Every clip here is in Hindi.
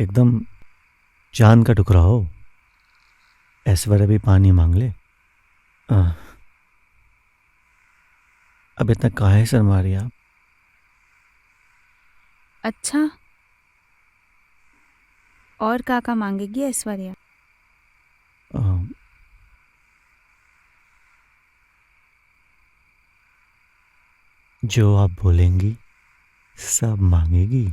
एकदम चांद का टुकड़ा हो। ऐश्वर्या भी पानी मांग ले। आह, अब इतना काहे शर्मा रही आप? अच्छा, और काका मांगेगी ऐश्वर्या? आह, जो आप बोलेंगी सब मांगेगी।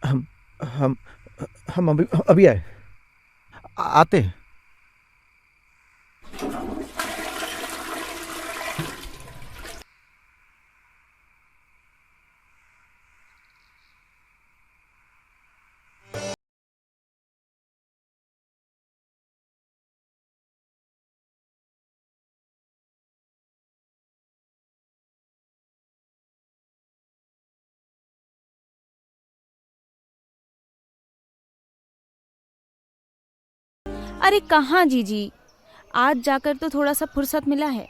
हम हम हम अभी अभी आए। आते हैं। अरे कहाँ जीजी, आज जाकर तो थोड़ा सा फुर्सत मिला है,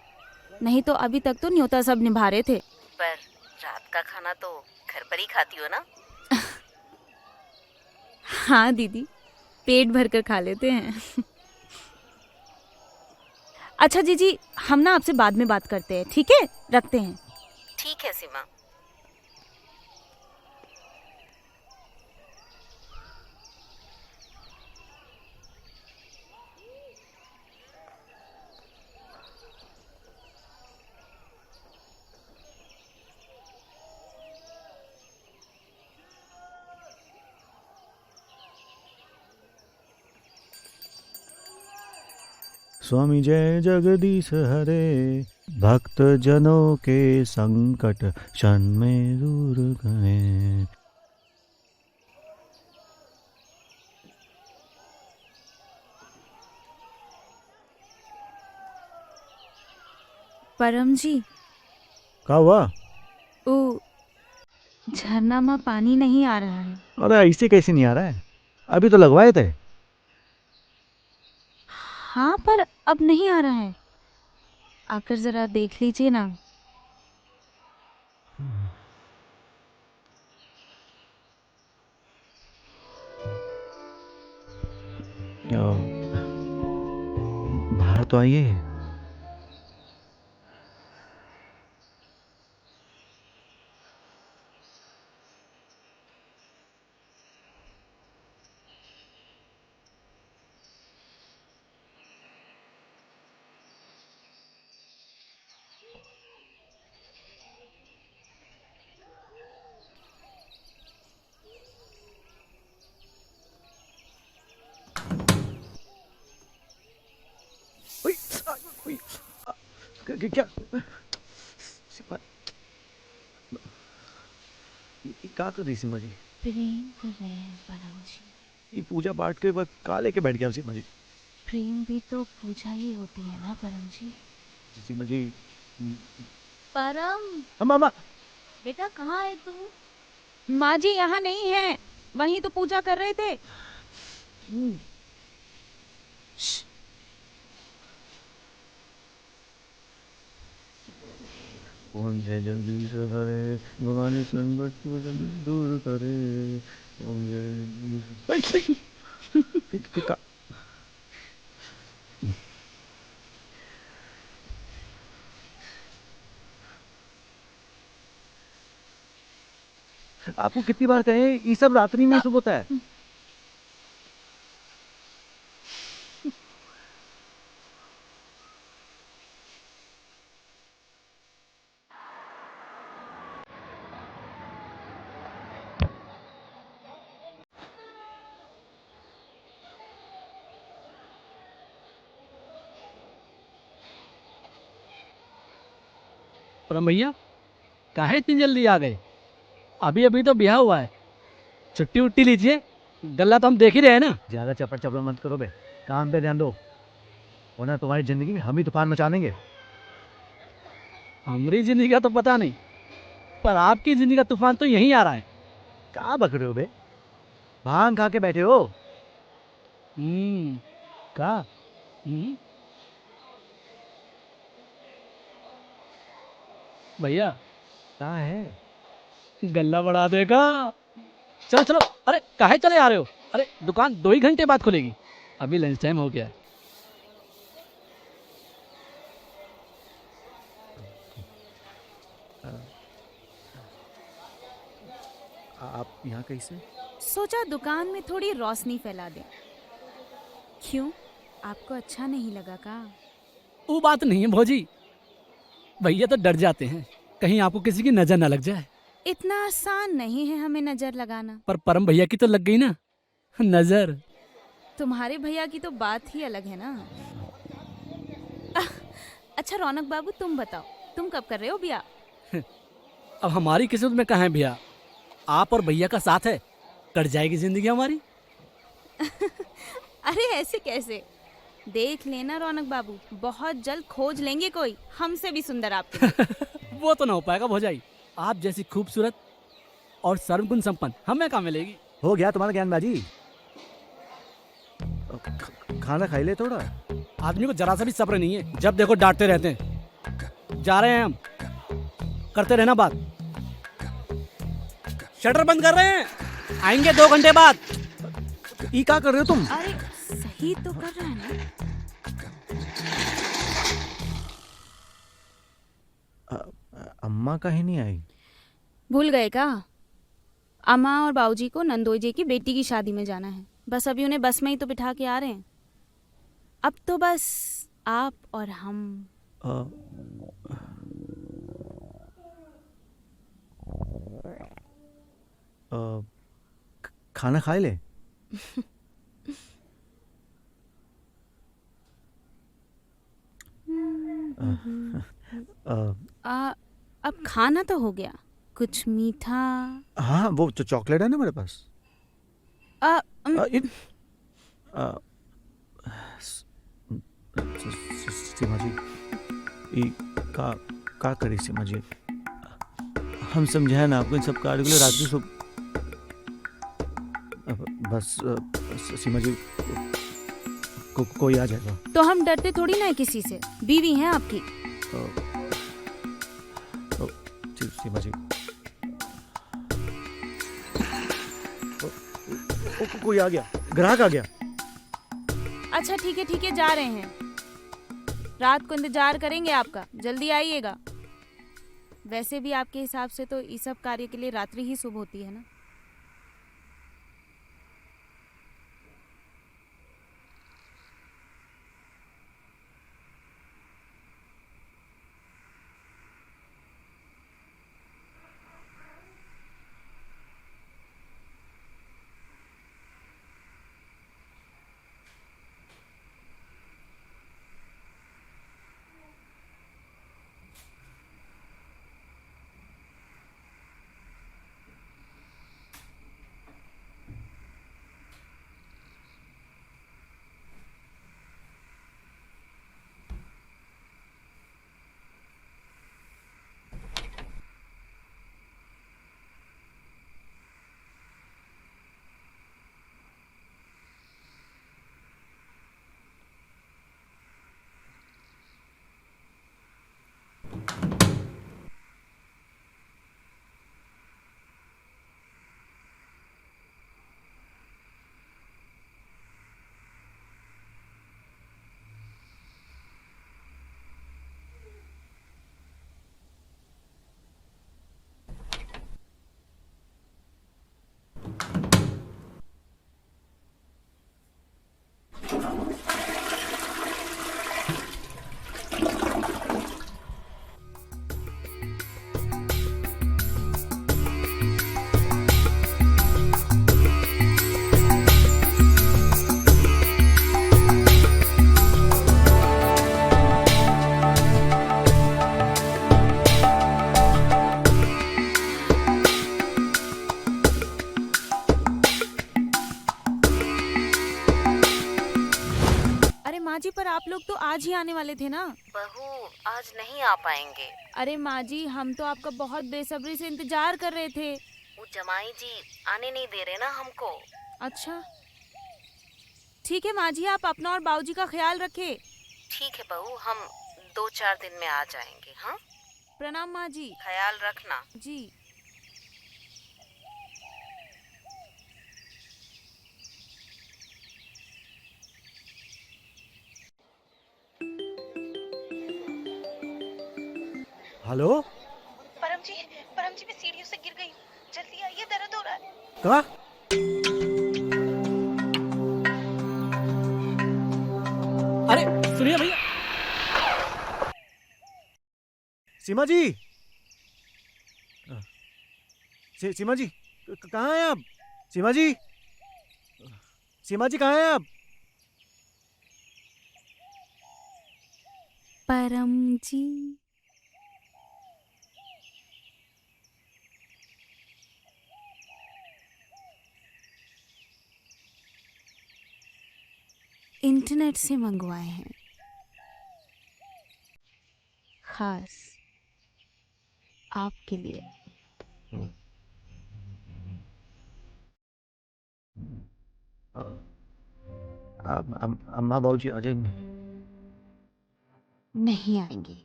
नहीं तो अभी तक तो न्योता सब निभा रहे थे। पर रात का खाना तो घर पर ही खाती हो ना? हाँ दीदी, पेट भर कर खा लेते हैं। अच्छा जीजी, हम ना आपसे बाद में बात करते हैं, ठीक है? रखते हैं। ठीक है सीमा। स्वामी जय जगदीश हरे, भक्त जनों के संकट क्षण में दूर गए। परम जी, क्या हुआ? ओ झरना में पानी नहीं आ रहा है। अरे ऐसे कैसे नहीं आ रहा है? अभी तो लगवाए थे। हाँ, पर अब नहीं आ रहा है। आकर जरा देख लीजिए ना। बाहर तो आइए। ओए, ओए, क्या सिपा- ये क्या कर रही सीमा जी? प्रेम कर रहे हैं परम जी। ये पूजा पाठ के बाद का लेके बैठ गया सीमा जी? प्रेम भी तो पूजा ही होती है ना परम जी। सीमा जी। परम, मामा। बेटा कहाँ है तू? माँ जी यहाँ नहीं है, वहीं तो पूजा कर रहे थे। कौन है जल्दी से करे भगवान संकट को जल्दी दूर करे कौन है जल्दी से- आपको कितनी बार कहे ये सब रात्रि में शुभ होता है। परम भैया काहे इतनी जल्दी आ गए? अभी अभी तो ब्याह हुआ है, छुट्टी उट्टी लीजिए। गल्ला तो हम देख ही रहे हैं ना। ज्यादा चपड़ चपड़ मत करो बे, काम पे ध्यान दो वरना तुम्हारी जिंदगी में हम ही तूफान मचा देंगे। हमारी जिंदगी का तो पता नहीं, पर आपकी जिंदगी का तूफान तो यहीं आ रहा है। कहाँ बक रहे हो बे, भांग खा के बैठे हो। हम्म कहा हम्म। भैया कहाँ है। गल्ला बढ़ा देगा। चलो चलो, अरे काहे चले आ रहे हो? अरे दुकान 2 ही घंटे बाद खुलेगी, अभी लंच टाइम हो गया है। आप यहाँ कैसे। सोचा दुकान में थोड़ी रोशनी फैला दें। क्यों, आपको अच्छा नहीं लगा का? वो बात नहीं है भौजी, भैया तो डर जाते हैं कहीं आपको किसी की नजर ना लग जाए। इतना आसान नहीं है हमें नजर लगाना। पर परम भैया की तो लग गई ना नजर। तुम्हारे भैया की तो बात ही अलग है ना। अच्छा रौनक बाबू, तुम बताओ, तुम कब कर रहे हो ब्याह? अब हमारी किस्मत में कहाँ है भैया, आप और भैया का साथ है, कट जाएगी जिंदगी हमारी। अरे ऐसे कैसे? देख लेना रौनक बाबू, बहुत जल्द खोज लेंगे कोई हमसे भी सुंदर आपके लिए। वो तो ना हो पाएगा भौजाई, आप जैसी खूबसूरत और सर्वगुण संपन्न हमें कहाँ मिलेगी। हो गया तुम्हारा ज्ञानबाजी। खाना खाई ले थोड़ा। आदमी को जरा सा भी सब्र नहीं है, जब देखो डांटते रहते हैं। जा रहे हैं हम, करते रहना बात। शटर बंद कर रहे हैं, आएंगे 2 घंटे बाद। ये क्या कर रहे हो तुम। अरे सही तो कर रहा है ना। अम्मा कहीं नहीं आई। भूल गए का? अम्मा और बाबूजी को नंदोई जी की बेटी की शादी में जाना है, बस अभी उन्हें बस में ही तो बिठा के आ रहे हैं। अब तो बस आप और हम। अ, अ, खाना खाई ले। अब खाना तो हो गया, कुछ मीठा। हाँ वो जो चॉकलेट है ना मेरे पास। अ, अम, अ, इन- अ, सीमा जी ई का करी सीमा जी, हम समझाए ना आपको इन सब कार्य के लिए रात्रि सो बस सीमा जी कोई आ जाएगा। तो हम डरते थोड़ी ना है किसी से, बीवी हैं आपकी। जी सीमा जी कोई आ गया, ग्राहक आ गया। अच्छा ठीक है, जा रहे हैं। रात को इंतजार करेंगे आपका, जल्दी आइएगा। वैसे भी आपके हिसाब से तो इस सब कार्य के लिए रात्रि ही शुभ होती है ना। माँ जी पर आप लोग तो आज ही आने वाले थे ना। बहू आज नहीं आ पाएंगे। अरे माँ जी, हम तो आपका बहुत बेसब्री से इंतजार कर रहे थे। वो जमाई जी आने नहीं दे रहे ना हमको। अच्छा ठीक है माँ जी, आप अपना और बाबूजी का ख्याल रखें। ठीक है बहू, हम 2-4 दिन में आ जाएंगे। हाँ, प्रणाम माँ जी। ख्याल रखना। जी। हेलो। परम जी मैं सीढ़ियों से गिर गई हूँ, जल्दी आइए, दर्द हो रहा है। कहा? अरे सुनिए भैया। सीमा जी, सीमा जी कहाँ हैं आप? सीमा जी, सीमा जी कहाँ हैं आप? परम जी। इंटरनेट से मंगवाए हैं, खास आपके लिए। अम्मा बाबूजी आ जाएंगे? नहीं आएंगे,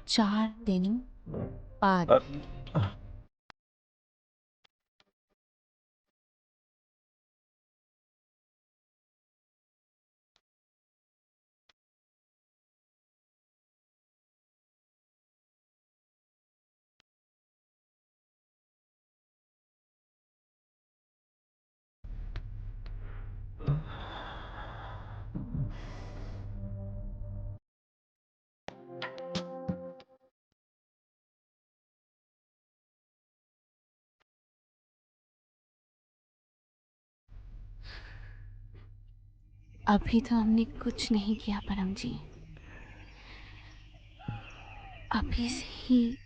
4 दिन बाद। अभी तो हमने कुछ नहीं किया परम जी, अभी से ही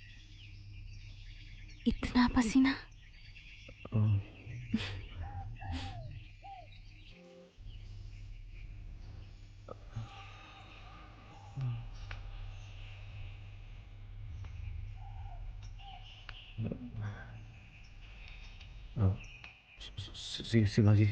इतना पसीना। सीमा जी,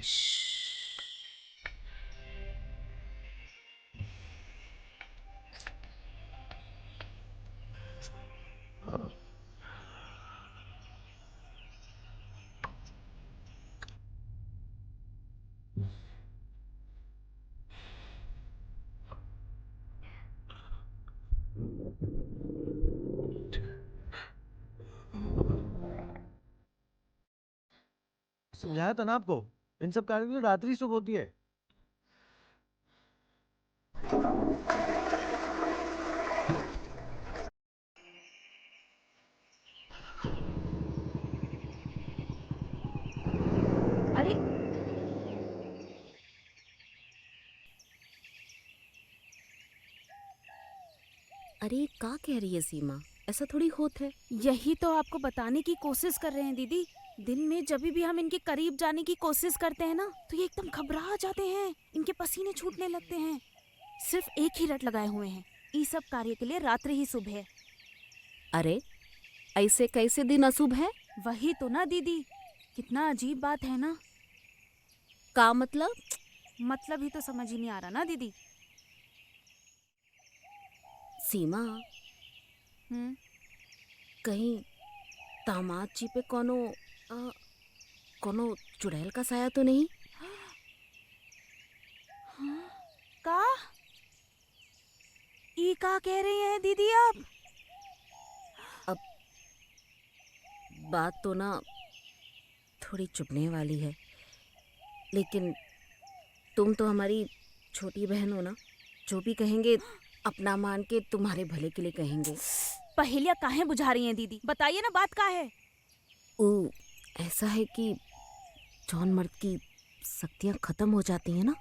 समझाया था ना आपको, इन सब कार्यों के लिए रात्रि शुभ होती है। अरे अरे का कह रही है सीमा, ऐसा थोड़ी होत है। यही तो आपको बताने की कोशिश कर रहे हैं दीदी। दिन में जब भी हम इनके करीब जाने की कोशिश करते हैं ना, तो ये एकदम घबरा जाते हैं, इनके पसीने छूटने लगते हैं। सिर्फ एक ही रट लगाए हुए हैं, इस सब कार्य के लिए रात्रि ही शुभ है। अरे ऐसे कैसे दिन अशुभ है? वही तो ना दीदी, कितना अजीब बात है ना। का मतलब? मतलब ही तो समझ ही नहीं आ रहा ना दीदी। सीमा, कहीं दामाद जी पे कोनो चुड़ैल का साया तो नहीं? का ई का कह रही हैं दीदी आप? अब बात तो ना थोड़ी चुभने वाली है, लेकिन तुम तो हमारी छोटी बहन हो ना, जो भी कहेंगे अपना मान के तुम्हारे भले के लिए कहेंगे। पहेलियां काहे बुझा रही हैं दीदी, बताइए ना बात का है। ओ ऐसा है कि जौन मर्द की शक्तियां खत्म हो जाती हैं ना,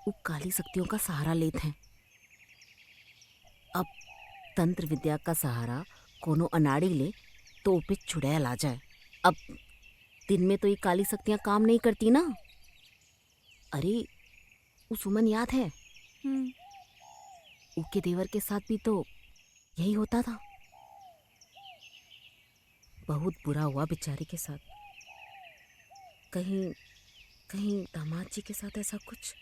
वो काली शक्तियों का सहारा लेते हैं। अब तंत्र विद्या का सहारा कोनो अनाड़ी ले तो पे चुड़ैल आ जाए। अब दिन में तो ये काली शक्तियां काम नहीं करती ना। अरे वो सुमन याद है? हम्म, उसके देवर के साथ भी तो यही होता था। बहुत बुरा हुआ बेचारी के साथ। कहीं कहीं दामाद जी के साथ ऐसा कुछ।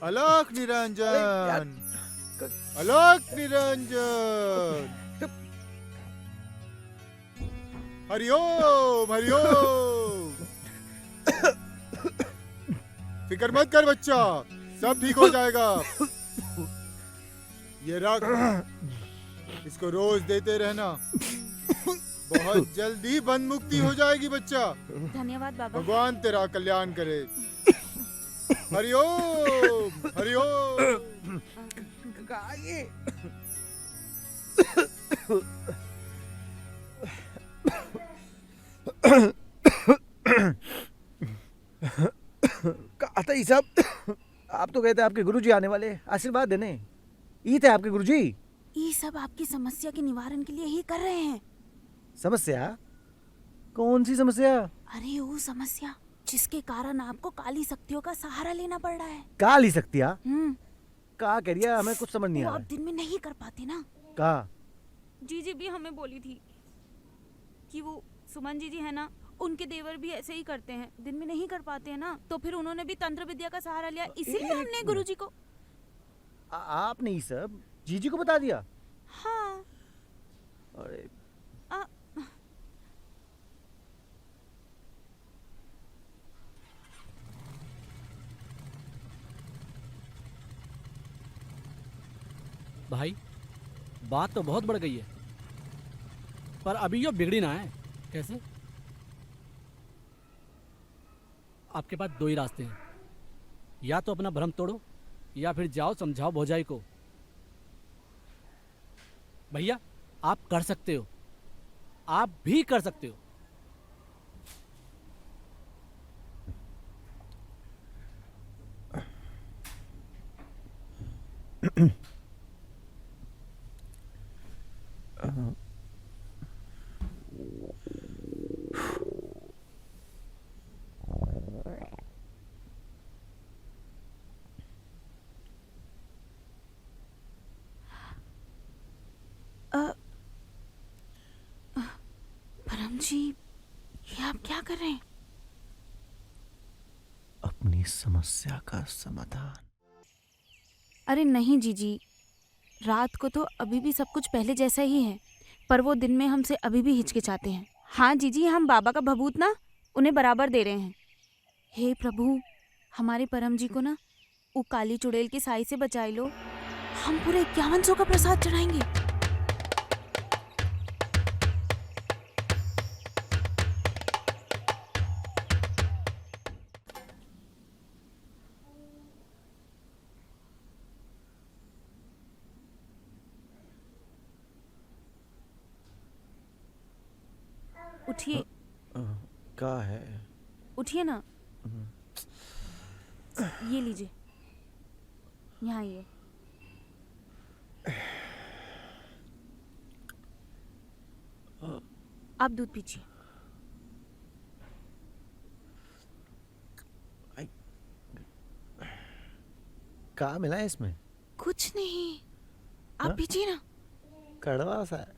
अलख निरंजन, अलख निरंजन, हरिओम हरिओम। फिक्र मत कर बच्चा, सब ठीक हो जाएगा। ये रख, इसको रोज देते रहना। बहुत जल्दी बंद मुक्ति हो जाएगी बच्चा। धन्यवाद बाबा। भगवान तेरा कल्याण करे। हरिओम हरिओम। आता ही सब आप तो कहते आपके गुरुजी आने वाले आशीर्वाद देने। ये थे आपके गुरुजी। ये सब आपकी समस्या के निवारण के लिए ही कर रहे हैं। समस्या? कौन सी समस्या? अरे वो समस्या जिसके कारण आपको काली शक्तियों का सहारा लेना पड़ रहा है। काली शक्तियाँ? हम्म, का कह रिया? हमें कुछ समझ नहीं वो आ आप रहा। दिन में नहीं कर पाते ना। का? जीजी भी हमें बोली थी कि वो सुमन जीजी है ना, उनके देवर भी ऐसे ही करते हैं, दिन में नहीं कर पाते हैं ना, तो फिर उन्होंने भी तंत्र विद्या का सहारा लिया। इसीलिए हमने गुरुजी को। आपने ये सब जीजी को बता दिया? हाँ। अरे आ, भाई बात तो बहुत बढ़ गई है, पर अभी यो बिगड़ी ना है। कैसे? आपके पास दो ही रास्ते हैं, या तो अपना भ्रम तोड़ो या फिर जाओ समझाओ भौजाई को। भैया आप कर सकते हो, आप भी कर सकते हो। परम जी, ये आप क्या कर रहे हैं? अपनी समस्या का समाधान। अरे नहीं जीजी, रात को तो अभी भी सब कुछ पहले जैसा ही है, पर वो दिन में हमसे अभी भी हिचकिचाते हैं। हाँ जीजी, हम बाबा का भभूत ना उन्हें बराबर दे रहे हैं। हे प्रभु, हमारे परम जी को ना वो काली चुड़ैल की साई से बचाए लो। हम पूरे 5100 का प्रसाद चढ़ाएंगे। उठिए, का है? उठिए ना। ये लीजिए, यहाँ आइए। आप दूध पीजिए। का मिला है इसमें? कुछ नहीं, हाँ? आप पीजिए ना। कड़वा सा है।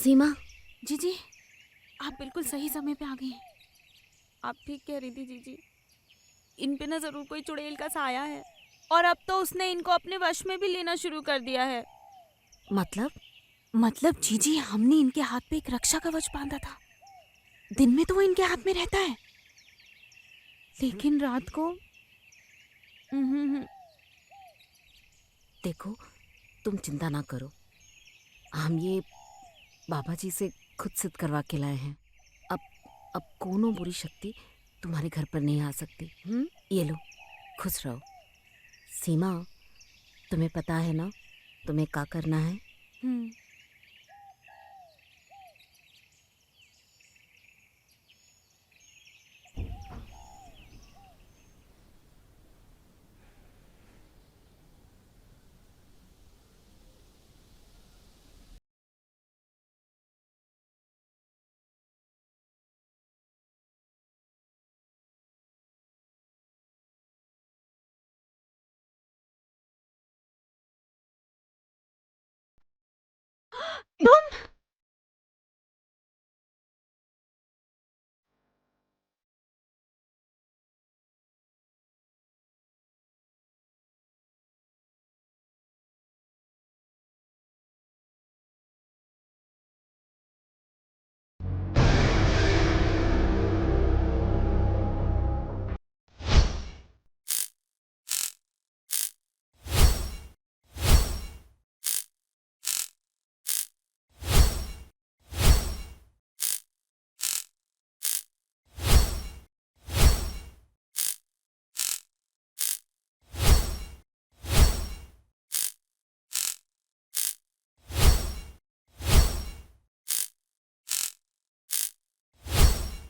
सीमा, जीजी, आप बिल्कुल सही समय पे आ गई हैं। आप ठीक कह रही थी जीजी। इन पे ना जरूर कोई चुड़ैल का साया है, और अब तो उसने इनको अपने वश में भी लेना शुरू कर दिया है। मतलब जीजी, हमने इनके हाथ पे एक रक्षा कवच बांधा था। दिन में तो वो इनके हाथ में रहता है, लेकिन रात को देखो, तुम चिंता ना करो। हम ये बाबा जी से खुद सिद्ध करवा के लाए हैं। अब अब कोनो बुरी शक्ति तुम्हारे घर पर नहीं आ सकती। ये लो, खुश रहो। सीमा, तुम्हें पता है ना तुम्हें क्या करना है? तुम